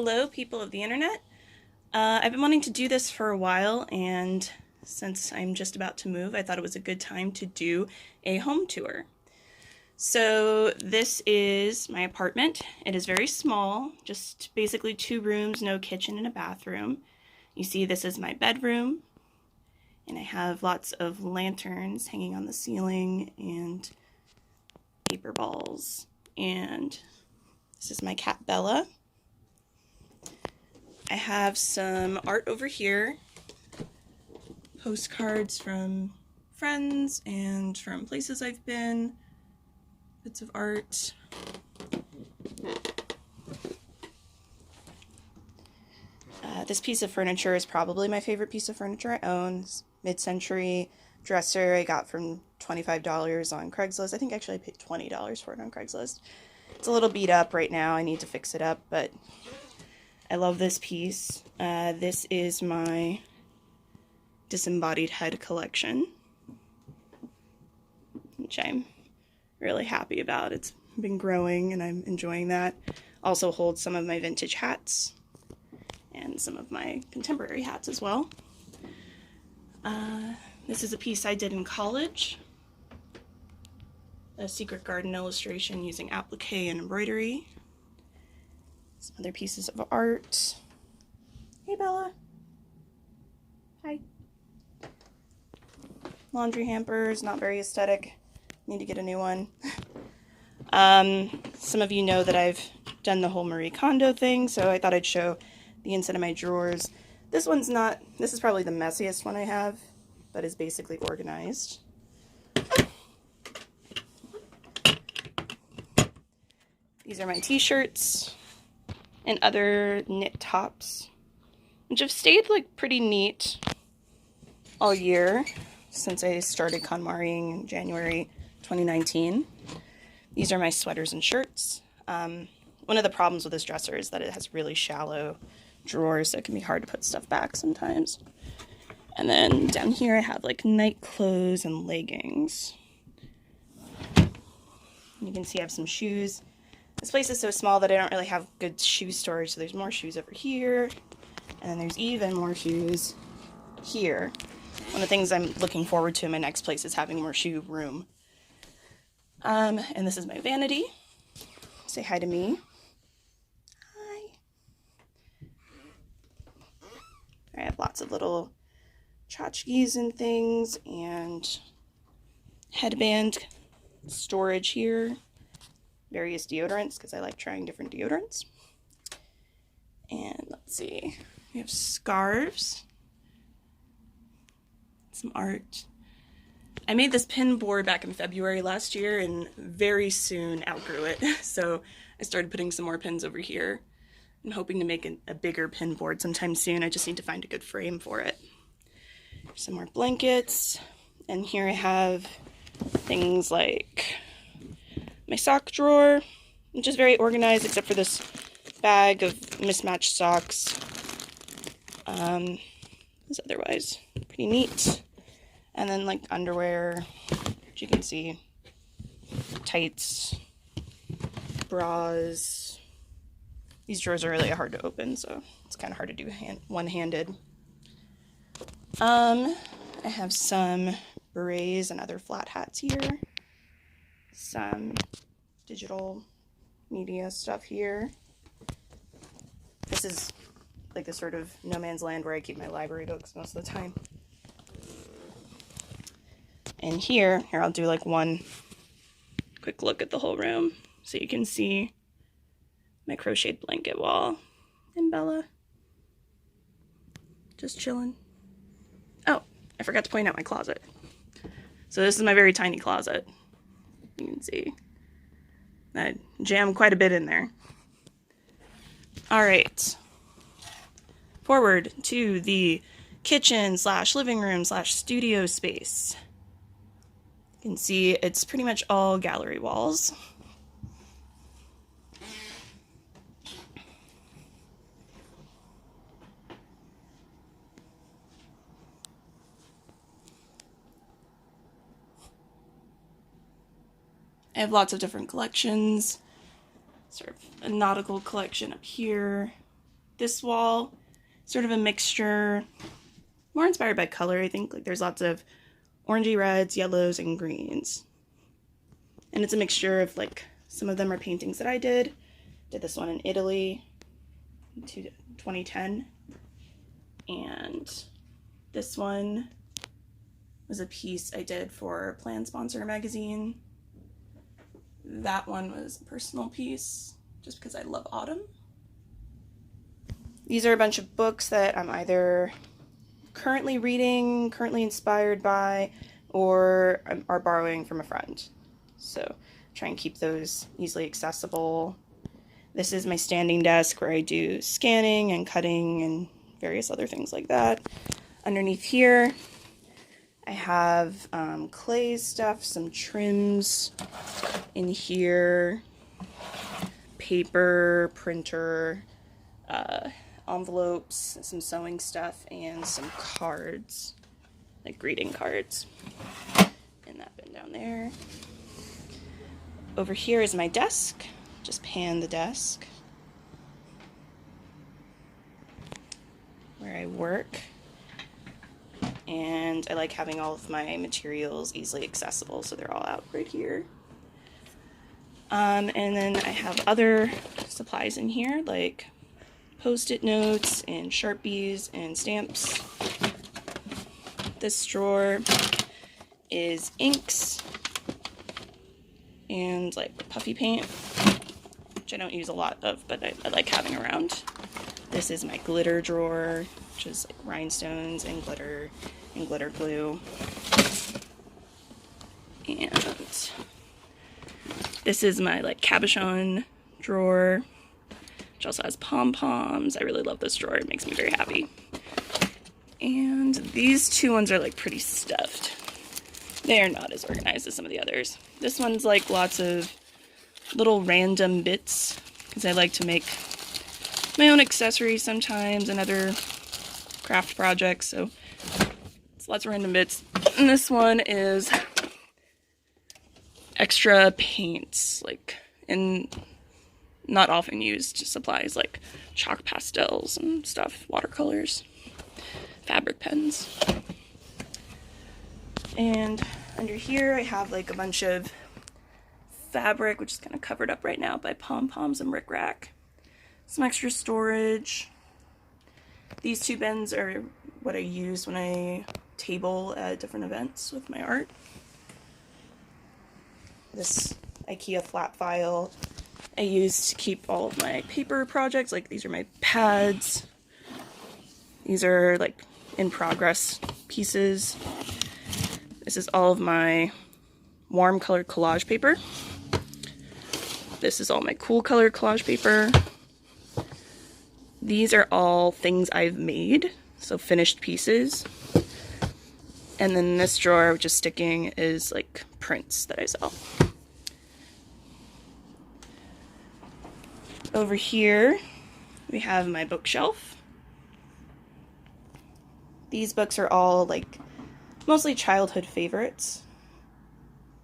Hello, people of the internet. I've been wanting to do this for a while, and since I'm just about to move, I thought it was a good time to do a home tour. So this is my apartment. It is very small, just basically 2 rooms, no kitchen and a bathroom. You see this is my bedroom, and I have lots of lanterns hanging on the ceiling and paper balls. And this is my cat Béla. I have some art over here, postcards from friends and from places I've been, bits of art. This piece of furniture is probably my favorite piece of furniture I own. It's mid-century dresser I got from $25 on Craigslist. I think actually I paid $20 for it on Craigslist. It's a little beat up right now. I need to fix it up, but I love this piece. This is my disembodied head collection, which I'm really happy about. It's been growing and I'm enjoying that. Also holds some of my vintage hats and some of my contemporary hats as well. This is a piece I did in college. A secret garden illustration using applique and embroidery. Some other pieces of art. Hey, Béla. Hi. Laundry hampers, not very aesthetic. Need to get a new one. Some of you know that I've done the whole Marie Kondo thing, so I thought I'd show the inside of my drawers. This is probably the messiest one I have, but is basically organized. These are my t-shirts and other knit tops, which have stayed like pretty neat all year since I started KonMariing in January 2019. These are my sweaters and shirts. One of the problems with this dresser is that it has really shallow drawers, so it can be hard to put stuff back sometimes. And then down here I have like night clothes and leggings. You can see I have some shoes. This place is so small that I don't really have good shoe storage, so there's more shoes over here, and then there's even more shoes here. One of the things I'm looking forward to in my next place is having more shoe room. And this is my vanity. Say hi to me. Hi. I have lots of little tchotchkes and things, and headband storage here. Various deodorants, because I like trying different deodorants. And let's see, we have scarves, some art. I made this pin board back in February last year and very soon outgrew it, so I started putting some more pins over here. I'm hoping to make a bigger pin board sometime soon. I just need to find a good frame for it. Some more blankets, and here I have things like my sock drawer, which is very organized except for this bag of mismatched socks. It's otherwise pretty neat. And then like underwear, which you can see, tights, bras. These drawers are really hard to open, so it's kind of hard to do one-handed. I have some berets and other flat hats here. Some digital media stuff here. This is like the sort of no man's land where I keep my library books most of the time. And here I'll do like one quick look at the whole room so you can see my crocheted blanket wall and Béla just chilling. Oh, I forgot to point out my closet. So this is my very tiny closet. You can see I jammed quite a bit in there. All right, forward to the kitchen / living / studio space. You can see it's pretty much all gallery walls. I have lots of different collections, sort of a nautical collection up here, This wall, sort of a mixture, more inspired by color, I think. Like there's lots of orangey reds, yellows, and greens. And it's a mixture of like, some of them are paintings that I did. Did this one in Italy in 2010. And this one was a piece I did for Plan Sponsor magazine. That one was a personal piece, just because I love autumn. These are a bunch of books that I'm either currently reading, currently inspired by, or are borrowing from a friend. So try and keep those easily accessible. This is my standing desk where I do scanning and cutting and various other things like that. Underneath here, I have clay stuff, some trims in here, paper, printer, envelopes, some sewing stuff, and some cards, like greeting cards. In that bin down there. Over here is my desk. Just pan the desk. Where I work. And I like having all of my materials easily accessible, so they're all out right here. And then I have other supplies in here, like Post-it notes and Sharpies and stamps. This drawer is inks and like puffy paint, which I don't use a lot of, but I like having around. This is my glitter drawer, which is like rhinestones and glitter glue. And this is my like cabochon drawer, which also has pom-poms. I really love this drawer. It makes me very happy. And these two ones are like pretty stuffed. They are not as organized as some of the others. This one's like lots of little random bits, because I like to make my own accessories sometimes and other craft projects, so it's lots of random bits. And this one is extra paints, like in not often used supplies like chalk pastels and stuff, watercolors, fabric pens. And under here I have like a bunch of fabric, which is kind of covered up right now by pom-poms and rickrack. Some extra storage. These two bins are what I use when I table at different events with my art. This IKEA flat file I use to keep all of my paper projects. Like these are my pads. These are like in progress pieces. This is all of my warm colored collage paper. This is all my cool colored collage paper. These are all things I've made, so finished pieces. And then this drawer, which is sticking, is like prints that I sell. Over here, we have my bookshelf. These books are all like mostly childhood favorites,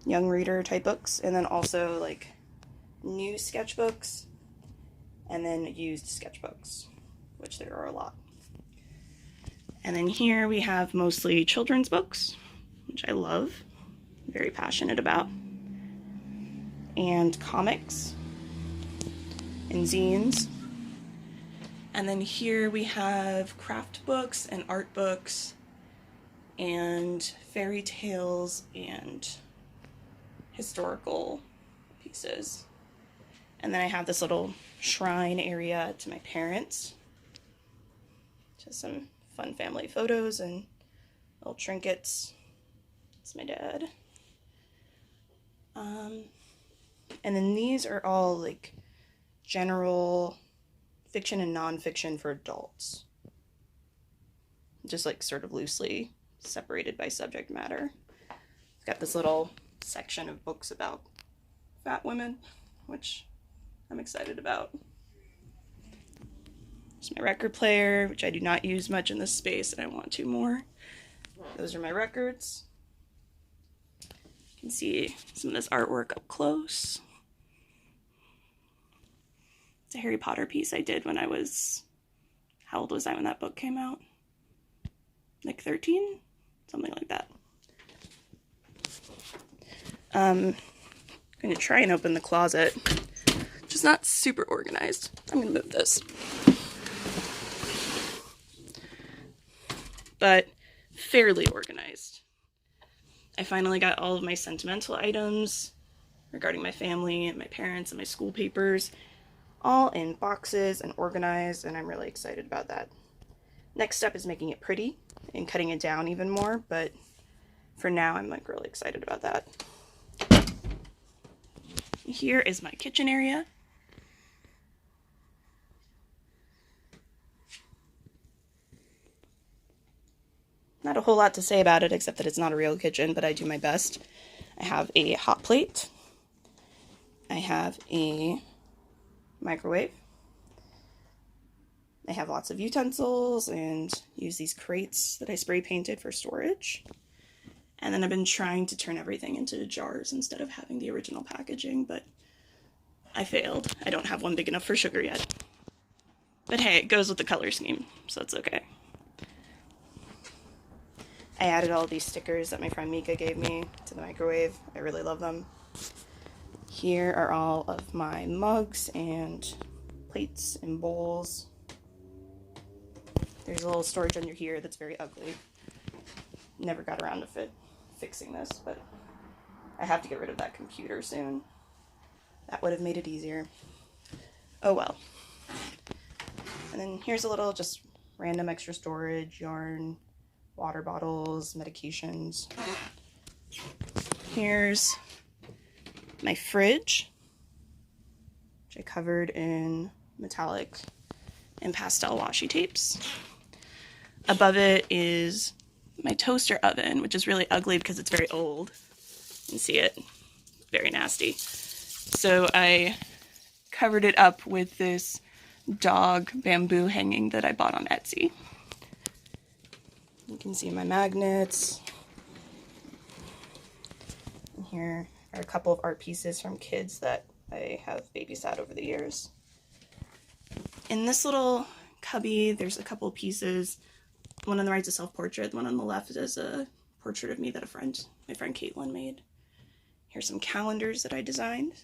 young reader type books, and then also like new sketchbooks, and then used sketchbooks, which there are a lot. And then here we have mostly children's books, which I love, very passionate about, and comics and zines. And then here we have craft books and art books and fairy tales and historical pieces. And then I have this little shrine area to my parents. Just some fun family photos and little trinkets. That's my dad. And then these are all like general fiction and nonfiction for adults. Just like sort of loosely separated by subject matter. I've got this little section of books about fat women, which I'm excited about. There's my record player, which I do not use much in this space, and I want to more. Those are my records. You can see some of this artwork up close. It's a Harry Potter piece I did when I was how old was I when that book came out? Like 13? Something like that. I'm going to try and open the closet, which is not super organized. I'm going to move this. But fairly organized. I finally got all of my sentimental items regarding my family and my parents and my school papers all in boxes and organized, and I'm really excited about that. Next step is making it pretty and cutting it down even more, but for now I'm like really excited about that. Here is my kitchen area. Not a whole lot to say about it except that it's not a real kitchen, but I do my best. I have a hot plate. I have a microwave. I have lots of utensils and use these crates that I spray painted for storage. And then I've been trying to turn everything into jars instead of having the original packaging, but I failed. I don't have one big enough for sugar yet. But hey, it goes with the color scheme, so it's okay. I added all these stickers that my friend Mika gave me to the microwave. I really love them. Here are all of my mugs and plates and bowls. There's a little storage under here that's very ugly. Never got around to fixing this, but I have to get rid of that computer soon. That would have made it easier. Oh well. And then here's a little just random extra storage, yarn, water bottles, medications. Here's my fridge, which I covered in metallic and pastel washi tapes. Above it is my toaster oven, which is really ugly because it's very old. You can see it, very nasty. So I covered it up with this dog bamboo hanging that I bought on Etsy. You can see my magnets. And here are a couple of art pieces from kids that I have babysat over the years. In this little cubby, there's a couple of pieces. One on the right is a self-portrait. The one on the left is a portrait of me that my friend Caitlin made. Here's some calendars that I designed.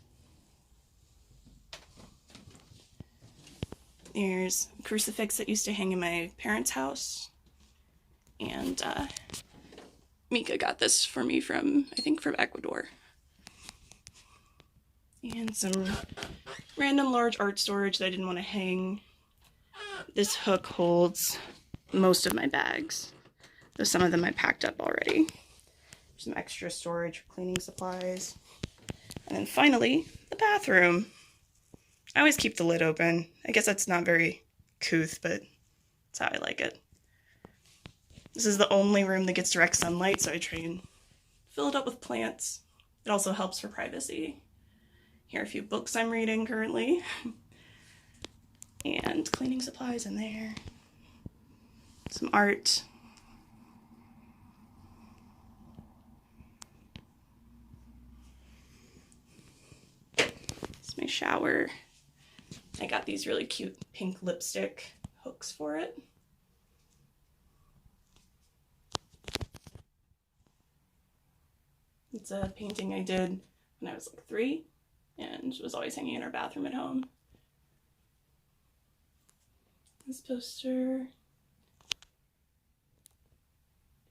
There's a crucifix that used to hang in my parents' house. And Mika got this for me from, I think, from Ecuador. And some random large art storage that I didn't want to hang. This hook holds most of my bags, though some of them I packed up already. Some extra storage for cleaning supplies. And then finally, the bathroom. I always keep the lid open. I guess that's not very couth, but that's how I like it. This is the only room that gets direct sunlight, so I try and fill it up with plants. It also helps for privacy. Here are a few books I'm reading currently. And cleaning supplies in there. Some art. It's my shower. I got these really cute pink lipstick hooks for it. It's a painting I did when I was like 3 and was always hanging in our bathroom at home. This poster.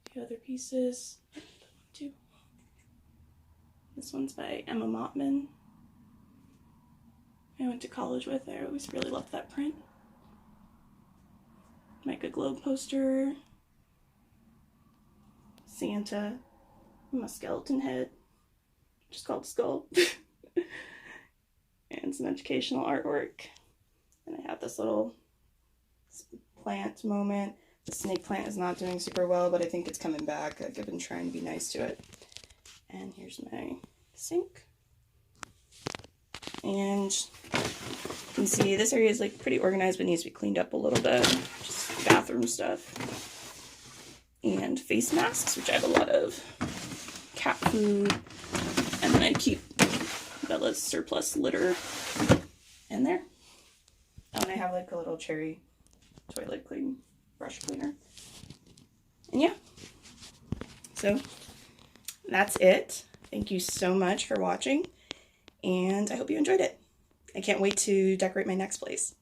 A few other pieces. Too. This one's by Emma Mottman. I went to college with. I always really loved that print. Micah Globe poster. Santa. My skeleton head. Just called Skull. And some educational artwork. And I have this little plant moment. The snake plant is not doing super well, but I think it's coming back. I've been trying to be nice to it. And here's my sink. And you can see this area is like pretty organized, but needs to be cleaned up a little bit. Just bathroom stuff. And face masks, which I have a lot of. Cat food. And then I keep Bella's surplus litter in there. Oh, and I have like a little cherry toilet clean brush cleaner. And yeah, so that's it. Thank you so much for watching, and I hope you enjoyed it. I can't wait to decorate my next place.